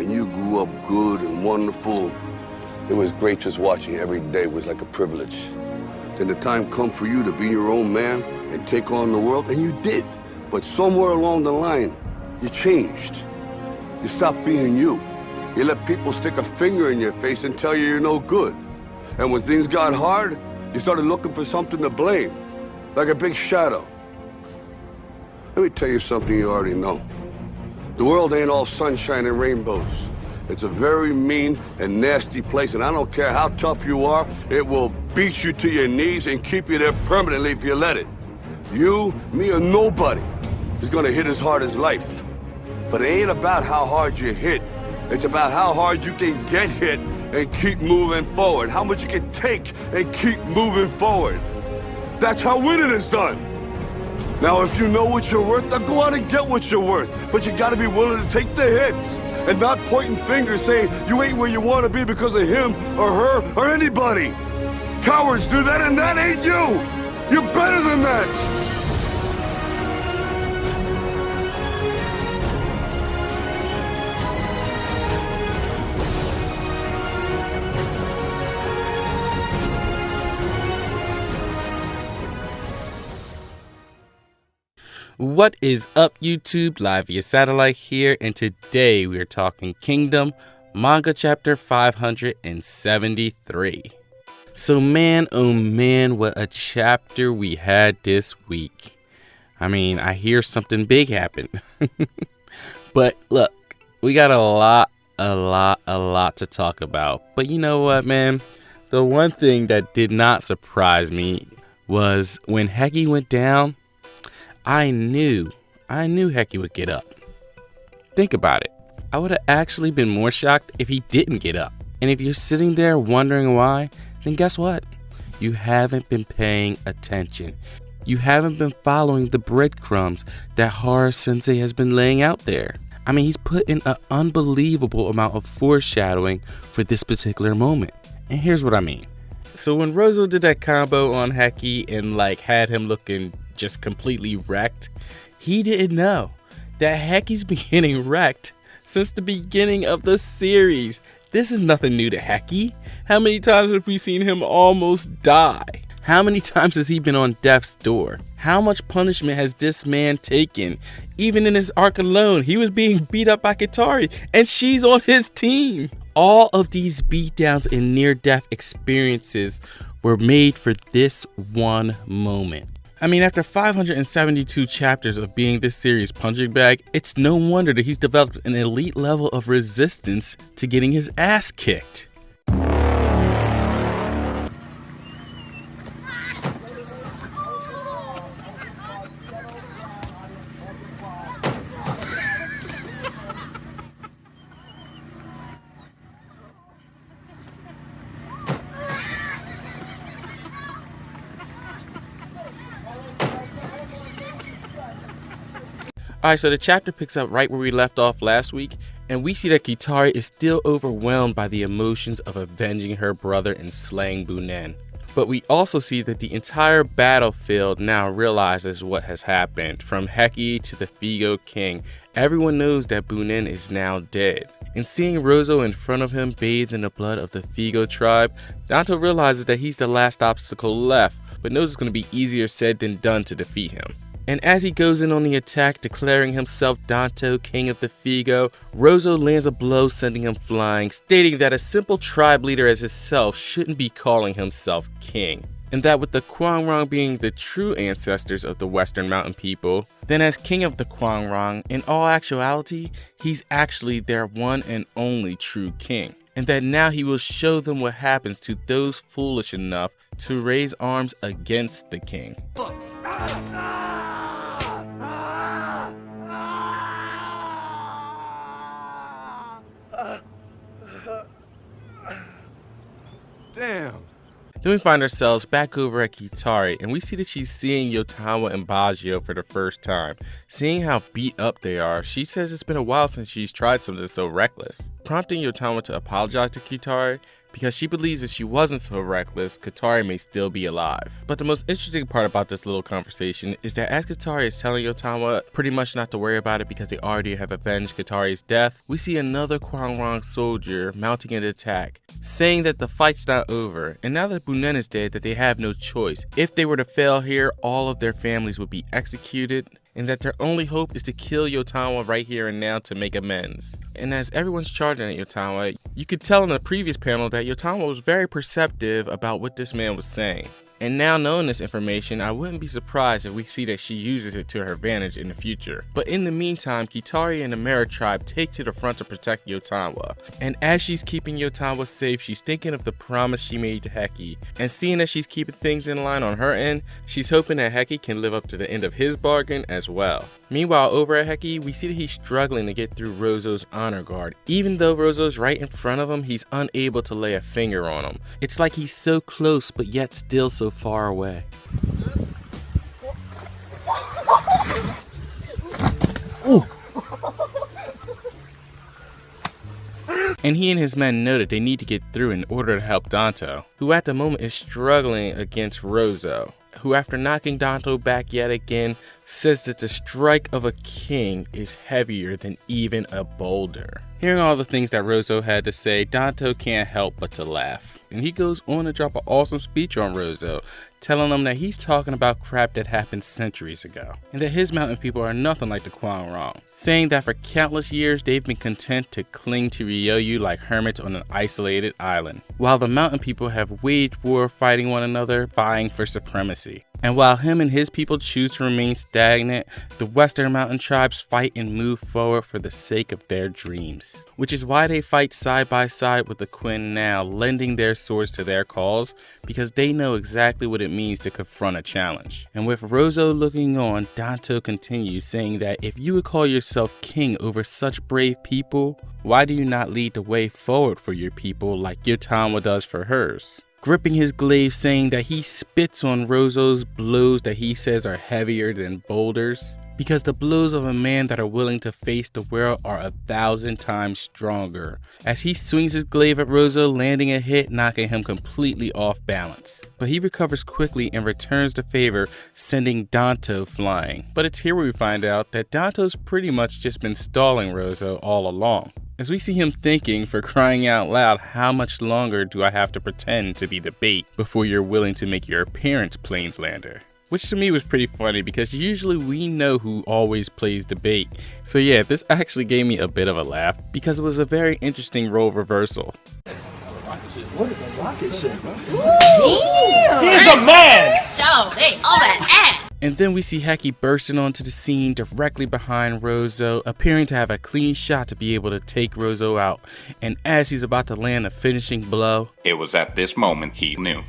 and you grew up good and wonderful. It was great just watching every day was like a privilege. Then the time come for you to be your own man and take on the world, and you did. But somewhere along the line, you changed. You stopped being you. You let people stick a finger in your face and tell you you're no good. And when things got hard, you started looking for something to blame, like a big shadow. Let me tell you something you already know. The world ain't all sunshine and rainbows. It's a very mean and nasty place, and I don't care how tough you are, it will beat you to your knees and keep you there permanently if you let it. You, me, or nobody is gonna hit as hard as life. But it ain't about how hard you hit. It's about how hard you can get hit and keep moving forward. How much you can take and keep moving forward. That's how winning is done. Now, if you know what you're worth, then go out and get what you're worth. But you gotta be willing to take the hits and not pointing fingers saying you ain't where you wanna be because of him or her or anybody. Cowards do that, and that ain't you. You're better than that. What is up, YouTube? Live via satellite here, and today we are talking Kingdom, manga chapter 573. So man, oh man, what a chapter we had this week. I mean, I hear something big happened. But look, we got a lot to talk about. But you know what, man? The one thing that did not surprise me was when Heki went down. I knew Heki would get up. Think about it. I would have actually been more shocked if he didn't get up. And if you're sitting there wondering why, then guess what? You haven't been paying attention. You haven't been following the breadcrumbs that Horror Sensei has been laying out there. I mean, he's put in an unbelievable amount of foreshadowing for this particular moment. And here's what I mean. So when Rozo did that combo on Heki and had him looking just completely wrecked, he didn't know that Heki's been getting wrecked since the beginning of the series. This is nothing new to Heki. How many times have we seen him almost die? How many times has he been on death's door? How much punishment has this man taken? Even in his arc alone, he was being beat up by Kitari, and she's on his team. All of these beatdowns and near-death experiences were made for this one moment. I mean, after 572 chapters of being this series' punching bag, it's no wonder that he's developed an elite level of resistance to getting his ass kicked. Alright, so the chapter picks up right where we left off last week, and we see that Kitari is still overwhelmed by the emotions of avenging her brother and slaying Bunen. But we also see that the entire battlefield now realizes what has happened. From Heki to the Figo King, everyone knows that Bunen is now dead. And seeing Rozo in front of him bathed in the blood of the Figo tribe, Danto realizes that he's the last obstacle left, but knows it's going to be easier said than done to defeat him. And as he goes in on the attack, declaring himself Danto, king of the Figo, Rozo lands a blow sending him flying, stating that a simple tribe leader as himself shouldn't be calling himself king. And that with the Kwangrang being the true ancestors of the Western Mountain people, then as king of the Kwangrang, in all actuality, he's actually their one and only true king. And that now he will show them what happens to those foolish enough to raise arms against the king. Damn. Then we find ourselves back over at Kitari, and we see that she's seeing Yotama and Baggio for the first time. Seeing how beat up they are, she says it's been a while since she's tried something so reckless. Prompting Yotama to apologize to Kitari, because she believes if she wasn't so reckless, Katari may still be alive. But the most interesting part about this little conversation is that as Katari is telling Yotawa pretty much not to worry about it because they already have avenged Katari's death, we see another Kwangrong soldier mounting an attack, saying that the fight's not over, and now that Bunen is dead, that they have no choice. If they were to fail here, all of their families would be executed, and that their only hope is to kill Yotawa right here and now to make amends. And as everyone's charging at Yotawa, you could tell in the previous panel that Yotawa was very perceptive about what this man was saying. And now knowing this information, I wouldn't be surprised if we see that she uses it to her advantage in the future. But in the meantime, Kitari and the Mera tribe take to the front to protect Yotawa. And as she's keeping Yotawa safe, she's thinking of the promise she made to Heki. And seeing that she's keeping things in line on her end, she's hoping that Heki can live up to the end of his bargain as well. Meanwhile, over at Heki, we see that he's struggling to get through Rozo's honor guard. Even though Rozo's right in front of him, he's unable to lay a finger on him. It's like he's so close, but yet still so far away. Ooh. And he and his men know that they need to get through in order to help Danto, who at the moment is struggling against Rozo, who after knocking Danto back yet again, says that the strike of a king is heavier than even a boulder. Hearing all the things that Rozo had to say, Danto can't help but to laugh. And he goes on to drop an awesome speech on Rozo, telling him that he's talking about crap that happened centuries ago, and that his mountain people are nothing like the Kwangrong, saying that for countless years they've been content to cling to Ryoyu like hermits on an isolated island, while the mountain people have waged war fighting one another, vying for supremacy. And while him and his people choose to remain stagnant, the Western mountain tribes fight and move forward for the sake of their dreams. Which is why they fight side by side with the Quinn now, lending their swords to their cause, because they know exactly what it means to confront a challenge. And with Rozo looking on, Danto continues, saying that if you would call yourself king over such brave people, why do you not lead the way forward for your people like Yotawa does for hers? Gripping his glaive, saying that he spits on Rozo's blows that he says are heavier than boulders, because the blows of a man that are willing to face the world are 1,000 times stronger, as he swings his glaive at Rozo, landing a hit, knocking him completely off balance. But he recovers quickly and returns the favor, sending Danto flying. But it's here where we find out that Danto's pretty much just been stalling Rozo all along, as we see him thinking, for crying out loud, how much longer do I have to pretend to be the bait before you're willing to make your appearance, Plainslander? Which to me was pretty funny, because usually we know who always plays the bait. So yeah, this actually gave me a bit of a laugh, because it was a very interesting role reversal. What is a rocket ship? Damn! He's a man! Show, all that ass! And then we see Heki bursting onto the scene directly behind Rozo, appearing to have a clean shot to be able to take Rozo out. And as he's about to land a finishing blow, it was at this moment he knew.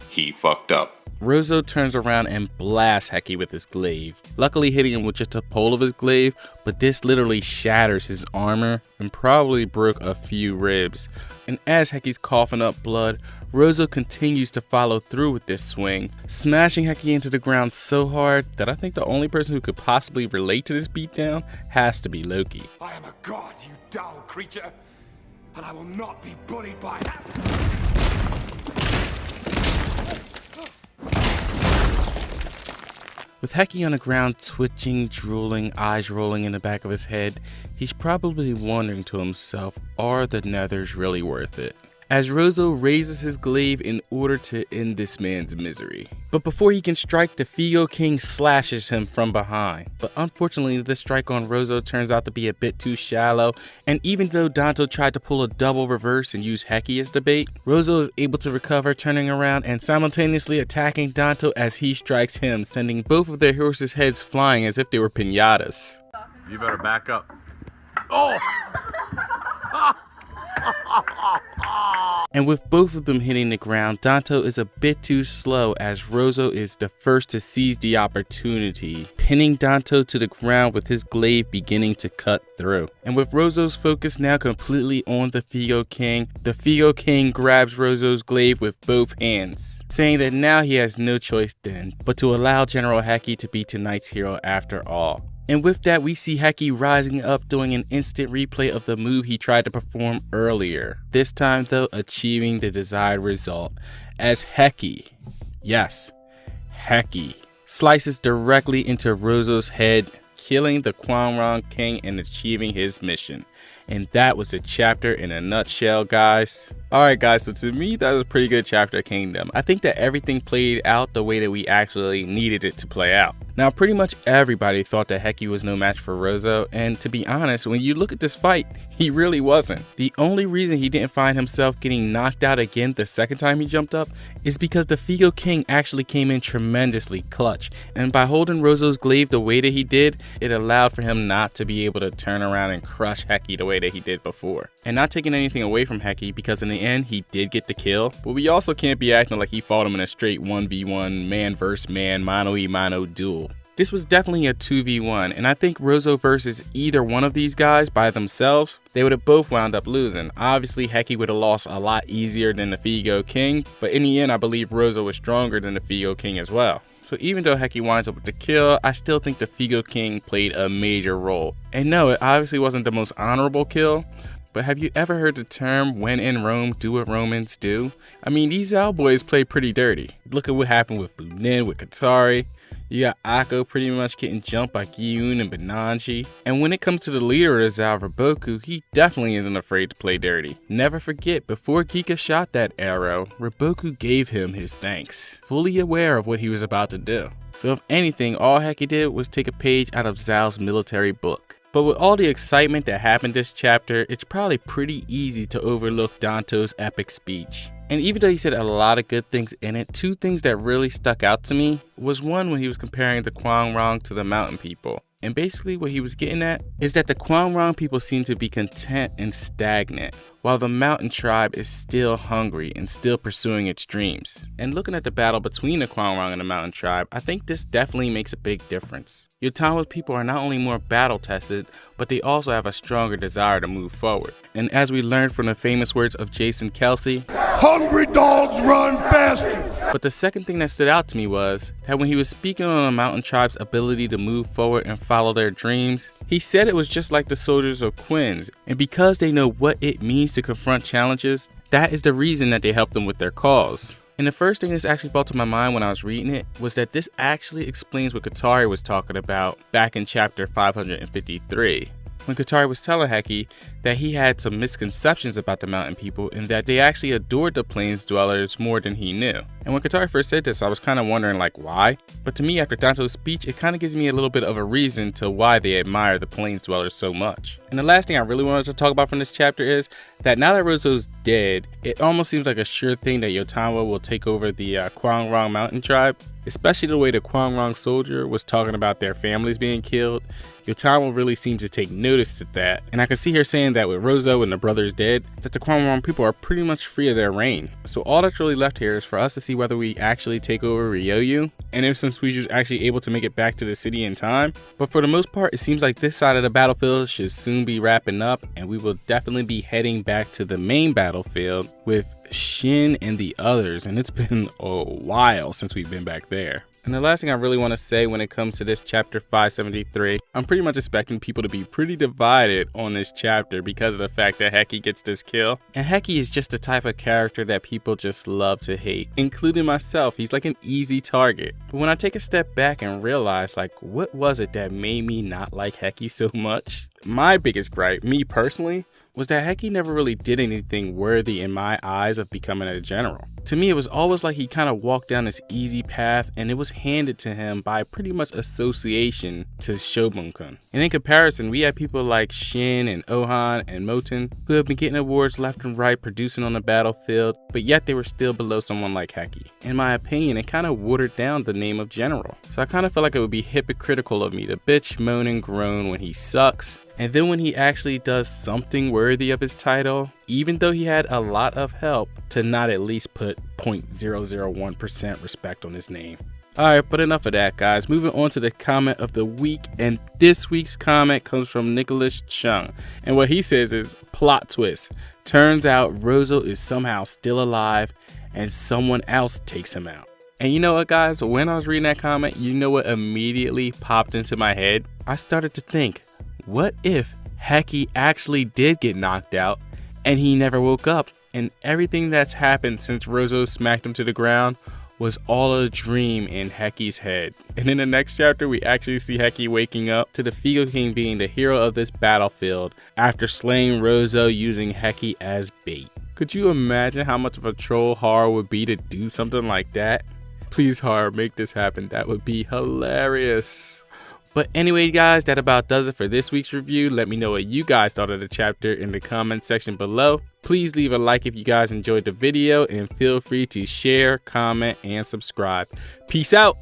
He fucked up. Rozo turns around and blasts Heki with his glaive, luckily hitting him with just a pole of his glaive, but this literally shatters his armor and probably broke a few ribs. And as Heki's coughing up blood, Rozo continues to follow through with this swing, smashing Heki into the ground so hard that I think the only person who could possibly relate to this beatdown has to be Loki. I am a god, you dull creature, and I will not be bullied by that. With Heki on the ground, twitching, drooling, eyes rolling in the back of his head, he's probably wondering to himself, are the nethers really worth it? As Rozo raises his glaive in order to end this man's misery. But before he can strike, the Figo King slashes him from behind. But unfortunately, this strike on Rozo turns out to be a bit too shallow, and even though Danto tried to pull a double reverse and use Heki as the bait, Rozo is able to recover, turning around and simultaneously attacking Danto as he strikes him, sending both of their horses' heads flying as if they were piñatas. You better back up. Oh! And with both of them hitting the ground, Danto is a bit too slow, as Rozo is the first to seize the opportunity, pinning Danto to the ground with his glaive beginning to cut through. And with Rozo's focus now completely on the Figo King grabs Rozo's glaive with both hands, saying that now he has no choice then but to allow General Heki to be tonight's hero after all. And with that, we see Heki rising up, doing an instant replay of the move he tried to perform earlier. This time though, achieving the desired result, as Heki, yes, Heki, slices directly into Rozo's head, killing the Kwangrong King and achieving his mission. And that was the chapter in a nutshell, guys. Alright guys, so to me that was a pretty good chapter of Kingdom. I think that everything played out the way that we actually needed it to play out. Now pretty much everybody thought that Heki was no match for Rozo, and to be honest, when you look at this fight, he really wasn't. The only reason he didn't find himself getting knocked out again the second time he jumped up is because the Figo King actually came in tremendously clutch, and by holding Rozo's glaive the way that he did, it allowed for him not to be able to turn around and crush Heki the way that he did before. And not taking anything away from Heki, because in the end he did get the kill, but we also can't be acting like he fought him in a straight 1v1 man versus man mano-y-mano duel. This was definitely a 2v1, and I think Rozo versus either one of these guys by themselves, they would have both wound up losing. Obviously Heki would have lost a lot easier than the Figo King, but in the end I believe Rozo was stronger than the Figo King as well. So even though Heki winds up with the kill, I still think the Figo King played a major role. And no, it obviously wasn't the most honorable kill, but have you ever heard the term, when in Rome, do what Romans do? I mean, these Zal boys play pretty dirty. Look at what happened with Bunin, with Katari. You got Akko pretty much getting jumped by Giyun and Benanji. And when it comes to the leader of the Zal, Raboku, he definitely isn't afraid to play dirty. Never forget, before Kika shot that arrow, Raboku gave him his thanks, fully aware of what he was about to do. So if anything, all Heki did was take a page out of Zal's military book. But with all the excitement that happened this chapter, it's probably pretty easy to overlook Danto's epic speech. And even though he said a lot of good things in it, two things that really stuck out to me was one, when he was comparing the Kwangrong to the mountain people. And basically what he was getting at is that the Kwangrong people seem to be content and stagnant, while the mountain tribe is still hungry and still pursuing its dreams. And looking at the battle between the Kwangrong and the mountain tribe, I think this definitely makes a big difference. Yotawa's people are not only more battle tested, but they also have a stronger desire to move forward. And as we learned from the famous words of Jason Kelsey, Hungry dogs run faster. But the second thing that stood out to me was that when he was speaking on the mountain tribe's ability to move forward and follow their dreams, he said it was just like the soldiers of Quinns, and because they know what it means to confront challenges, that is the reason that they help them with their cause. And the first thing that's actually brought to my mind when I was reading it was that this actually explains what Katari was talking about back in chapter 553. When Katari was telling Heki that he had some misconceptions about the mountain people and that they actually adored the plains dwellers more than he knew. And when Katari first said this, I was kind of wondering like why, but to me after Danto's speech, it kind of gives me a little bit of a reason to why they admire the plains dwellers so much. And the last thing I really wanted to talk about from this chapter is that now that Rozo's dead, it almost seems like a sure thing that Yotawa will take over the Kwangrong mountain tribe, especially the way the Kwangrong soldier was talking about their families being killed. Yotawa really seems to take notice to that, and I can see her saying that with Rozo and the brothers dead, that the Kwangrong people are pretty much free of their reign. So all that's really left here is for us to see whether we actually take over Ryoyu, and if Sensuiju's actually able to make it back to the city in time. But for the most part, it seems like this side of the battlefield should soon be wrapping up, and we will definitely be heading back to the main battlefield with Shin and the others, and it's been a while since we've been back there. And the last thing I really want to say when it comes to this chapter 573, I'm pretty much expecting people to be pretty divided on this chapter because of the fact that Heki gets this kill. And Heki is just the type of character that people just love to hate, including myself. He's like an easy target. But when I take a step back and realize like what was it that made me not like Heki so much? My biggest gripe, me personally, was that Heki never really did anything worthy in my eyes of becoming a general. To me, it was always like he kind of walked down this easy path and it was handed to him by pretty much association to Shobunkun. And in comparison, we had people like Shin and Ohan and Moten who have been getting awards left and right, producing on the battlefield, but yet they were still below someone like Heki. In my opinion, it kind of watered down the name of general. So I kind of feel like it would be hypocritical of me to bitch, moan, and groan when he sucks, and then when he actually does something worthy of his title, even though he had a lot of help, to not at least put 0.001% respect on his name. Alright, but enough of that, guys. Moving on to the comment of the week, and this week's comment comes from Nicholas Chung. And what he says is, plot twist. Turns out Rozo is somehow still alive and someone else takes him out. And you know what, guys? When I was reading that comment, you know what immediately popped into my head? I started to think, what if Heki actually did get knocked out and he never woke up, and everything that's happened since Rozo smacked him to the ground was all a dream in Heki's head? And in the next chapter, we actually see Heki waking up to the Figo King being the hero of this battlefield after slaying Rozo using Heki as bait. Could you imagine how much of a troll horror would be to do something like that? Please, horror, make this happen. That would be hilarious. But anyway, guys, that about does it for this week's review. Let me know what you guys thought of the chapter in the comment section below. Please leave a like if you guys enjoyed the video, and feel free to share, comment, and subscribe. Peace out.